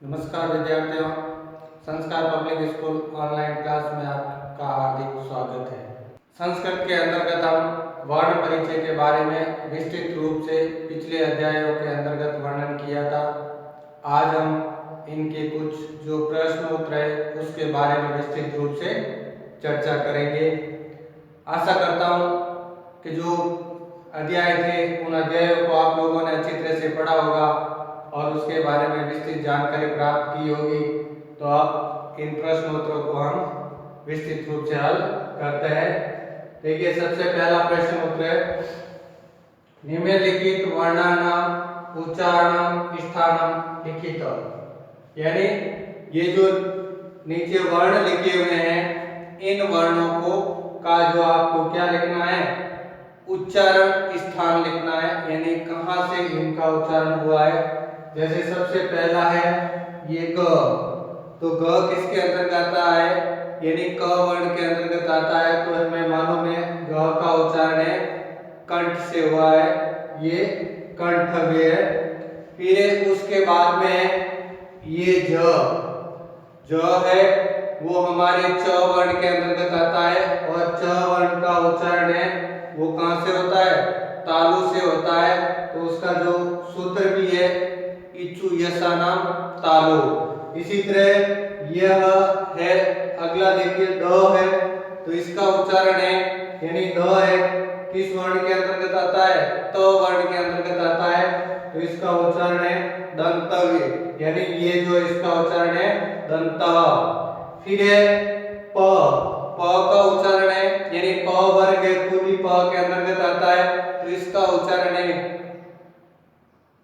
नमस्कार विद्यार्थियों, संस्कार पब्लिक स्कूल ऑनलाइन क्लास में आपका हार्दिक स्वागत है। संस्कृत के अंतर्गत हम वर्ण परिचय के बारे में विस्तृत रूप से पिछले अध्यायों के अंतर्गत वर्णन किया था। आज हम इनके कुछ जो प्रश्न उत्तर है उसके बारे में विस्तृत रूप से चर्चा करेंगे। आशा करता हूँ कि जो अध्याय थे उन अध्यायों को आप लोगों ने अच्छी तरह से पढ़ा होगा और उसके बारे में विस्तृत जानकारी प्राप्त की होगी। तो अब इन प्रश्नोत्तरों को हम विस्तृत रूप से हल करते हैं। देखिए, सबसे पहला प्रश्न उत्तर है, निम्नलिखित वर्णानाम उच्चारणम स्थानम लिखित। यानी ये जो नीचे वर्ण लिखे हुए हैं इन वर्णों को का जो आपको क्या लिखना है, उच्चारण स्थान लिखना है, यानी कहाँ से इनका उच्चारण हुआ है। जैसे सबसे पहला है ये ग, तो ग किसके अंतर्गत आता है, यानी क वर्ण के अंतर्गत आता है। तो हमें मालूम है ग का उच्चारण है कंठ से हुआ है, ये कंठव्य है। फिर उसके बाद में ये ज है वो हमारे च वर्ण के अंतर्गत आता है और च वर्ण का उच्चारण है वो कहाँ से होता है, तालु से होता है। तो उसका जो सूत्र भी है इच्छु यशानाम तालु। इसी तरह यह है, अगला देखिए द है, तो इसका उच्चारण है यानी द है किस वर्ण के अंतर्गत आता है, त वर्ण के अंतर्गत आता है। तो इसका उच्चारण है दंतव्य, यानी ये जो इसका उच्चारण है दंत। फिर है प, प का उच्चारण है यानी प वर्ग है पूरी प के अंतर्गत आता है। तो इसका उच्चारण है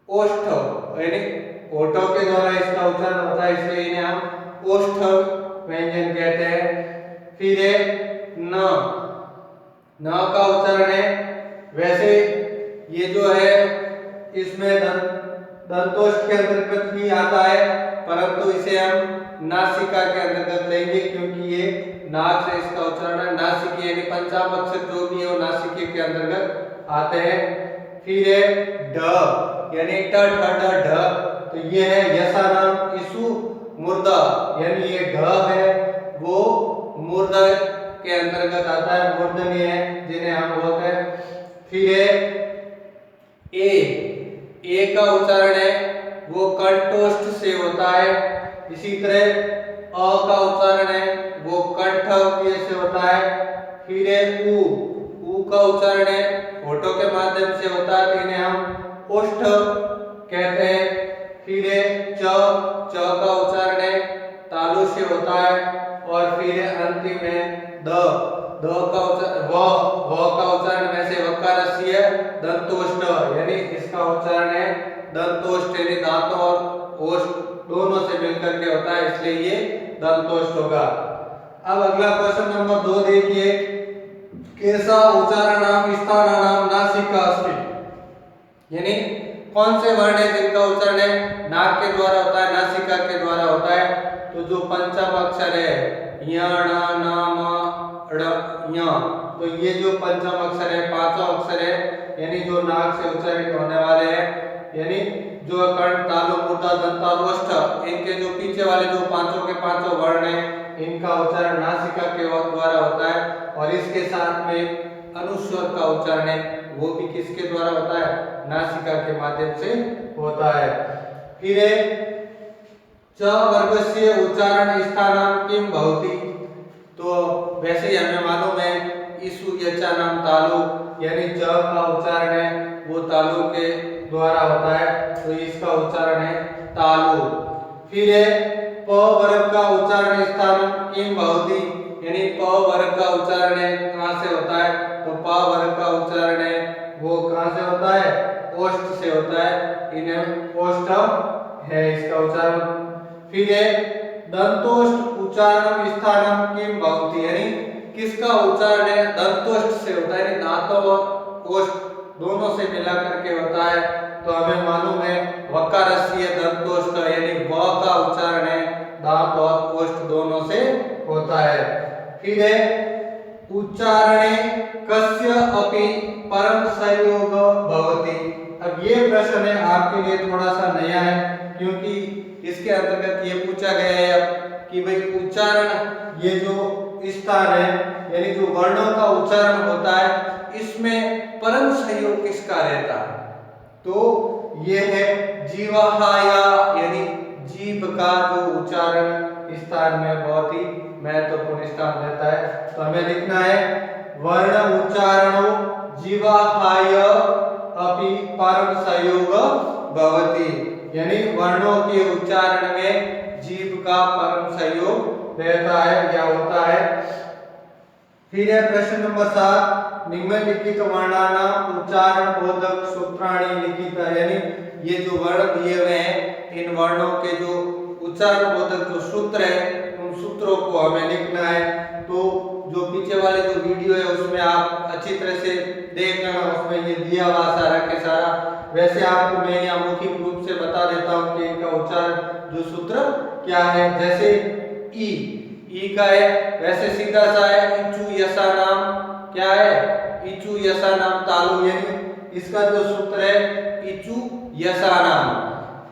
ओष्ठ, यानी ओठों के द्वारा इसका उच्चारण होता है, इसलिए इन्हें हम ओष्ठ व्यंजन कहते हैं। फिर है न, न का उच्चारण है, वैसे ये जो है इसमें दंतोष्ठ के अंतर्गत भी आता है, परंतु इसे हम नासिका के अंतर्गत लेंगे क्योंकि ये नाक से इसका उच्चारण है। नासिकी यानी पंचाम अक्षर जो भी है वो नासिके के अंतर्गत आते हैं। फिर है ढ, यानी ट ठ ड ढ, तो ये है यशानाम इसु मूर्धा, यानी ये ढ है वो मूर्धा के अंतर्गत आता है, मूर्धन्य है जिन्हें हम बोलते हैं। फिर है ए का उच्चारण है वो कंठोष्ठ से होता है। इसी तरह अ का उच्चारण है वो कंठव्य से होता है। फिर है उ का उच्चारण है होठों के माध्यम से होता है, तो इन्हें हम ओष्ठ कहते हैं। फिर है च का उच्चारण है तालु से होता है। और फिर है अंतिम है द का उच्चारण व का उच्चारण वैसे वकारस्य है दंतोष्ठ, यानी इसका उच्चारण है दंतोष्ठ, यानी दांतों और ओष्ठ दोनों से मिलकर के होता है, इसलिए ये दंतोष्ठ होगा। अब अगला क्वेश्चन नंबर 2 देखिए, कैसा उच्चारणाम स्थानानाम नासिका अस्ति, यानी कौन से वर्ण है जिनका उच्चारण है नाक के द्वारा होता है, नासिका के द्वारा होता है। तो जो पंचम अक्षर है य ण न म ड़ य, तो ये जो पंचम अक्षर है पांचों अक्षर है यानी जो नाक से उच्चारित होने वाले हैं, यानी जो कंठ तालु मूर्धा दंत और ओष्ठ, इनके जो पीछे वाले जो पांचों के पांचों वर्ण है इनका उच्चारण नासिका के द्वारा होता है। और इसके साथ में अनुस्वर का उच्चारण है वो भी किसके द्वारा होता है, नासिका के माध्यम से होता है। फिर है च वर्गस्य उच्चारण स्थानम किम भवति, तो वैसे ही हमें मालूम है इसु यचा नाम तालु, यानी च का उच्चारण है वो तालु के द्वारा होता है, तो इसका उच्चारण है तालु। फिर है प वर्ग का उच्चारण स्थानम किम भवति, यानी प वर्ग का उच्चारण है कहां से होता है, तो प वर्ग का उच्चारण है वो कहां से होता है, ओष्ठ से होता है, इन्हें ओष्ठ है इसका उच्चारण। फिर है दंतोष्ठ उच्चारण स्थानम किम भवति, यानी किसका उच्चारण है दंतोष्ठ से होता है, यानी दांतों और ओष्ठ दोनों से मिला करके होता है। तो हमें मालूम है वकारस्य दंतोष्ठ, यानी व का उच्चारण है दांत और ओष्ठ दोनों से होता है। फिर है उच्चारणे कस्य अपि परम संयोग भवति। अब ये प्रश्न है आपके लिए थोड़ा सा नया है क्योंकि इसके अंतर्गत ये पूछा गया है अब कि भाई उच्चारण, ये जो स्थान है यानी जो वर्णों का उच्चारण होता है इसमें परम सहयोग किसका रहता है, तो ये है जीवाहाया यानी जीभ का जो उच्चारण स्थान में बहुत ही महत्वपूर्ण स्थान रहता है। तो हमें लिखना है वर्ण उच्चारणो जीवाहाय अपि परम सहयोग भवति, यानी वर्णों के उच्चारण में जीभ का परम सहयोग रहता है या होता है। फिर है प्रश्न नंबर 7, निम्नलिखित वर्णानाम उच्चारण बोधक सूत्राणि लिखित, यानी ये जो वर्ण दिए हुए हैं इन वर्णों के जो उच्चारण बोधक जो सूत्र है उन सूत्रों को हमें लिखना है। तो जो पीछे वाले जो वीडियो है उसमें आप अच्छी तरह से देख लेना, उसमें ये दिया हुआ सारा के सारा। वैसे आपको मैं यहाँ मौखिक रूप से बता देता हूँ कि इनका उच्चारण जो सूत्र क्या है। जैसे ई का है वैसे सीधा सा है इचु यसा नाम, क्या है इचु यसा नाम तालु, यानी इसका जो सूत्र है इचु यसा नाम।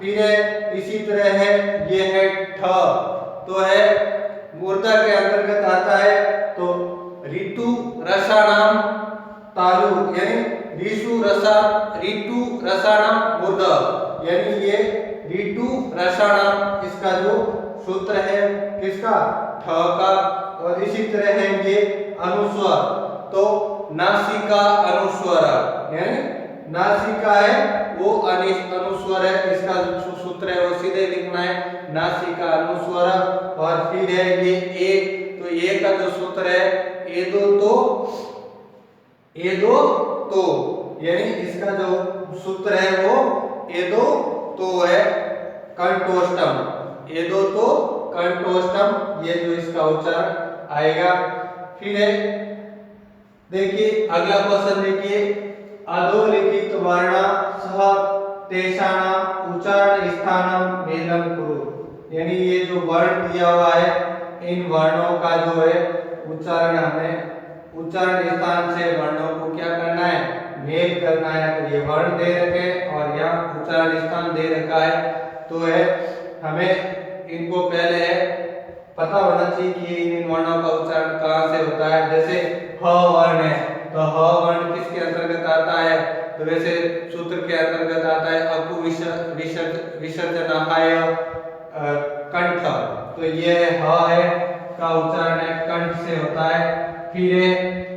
फिर है इसी तरह है ये है ठ, तो है मूर्धा के अंतर्गत आता है तो ऋतु रसानाम तालु, यानी ऋतु रसानाम मूर्धा, यानी ये ऋतु रसानाम इसका जो सूत्र है किसका, ठ का। और इसी तरह है ये अनुस्वर, तो नासिका अनुस्वर, यानी नासिका है वो अनुस्वर है, इसका जो सूत्र है वो सीधे लिखना है नासिका अनुस्वर। और फिर है ये ए, तो ए का जो सूत्र है एदो तो, यानी इसका जो सूत्र है वो एदो तो है कंठोष्टम, एदो तो कंठोष्टम, ये जो इसका उच्चारण आएगा। फिर है देखिए अगला क्वेश्चन देखिए, अधोलिखित वर्ण सह तेषाणाम उच्चारण स्थानम भेदम कुरु, यानी ये जो वर्ण दिया हुआ है इन वर्णों का जो है उच्चारण हमें उच्चारण स्थान से वर्णों को क्या करना है, भेद करना है। तो ये वर्ण दे रखे और यहाँ उच्चारण स्थान दे रखा है, तो है हमें इनको पहले पता होना चाहिए कि इन वर्णों का उच्चारण कहाँ से होता है। जैसे ह वर्ण है तो ह वर्ण किसके अंतर्गत आता है, तो वैसे सूत्र के अंतर्गत आता है अकु विसर्जनाहाय कंठ, तो ये ह है का उच्चारण है कंठ से होता है। फिर है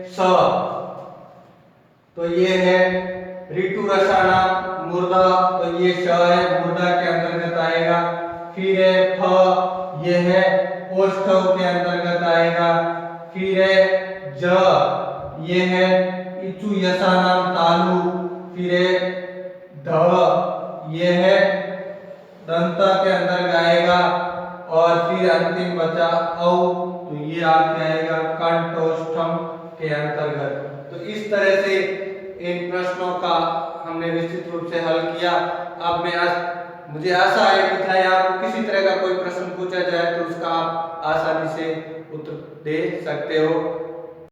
स, तो ये है ऋतु रसाना मूर्धा, तो ये श है मूर्धा के अंतर्गत आएगा। फिर है फ, ये है ओष्ठव के अंतर्गत आएगा। फिर है ज, ये है इचु यसा नाम तालु। फिर है ध, ये है दंता के अंतर्गत आएगा। और फिर अंतिम बचा औ, तो ये आपके आएगा कंठोष्ठम के अंतर्गत। तो इस तरह से इन प्रश्नों का हमने निश्चित रूप से हल किया। अब मुझे आशा है कि चाहे आपको किसी तरह का कोई प्रश्न पूछा जाए तो उसका आप आसानी से उत्तर दे सकते हो।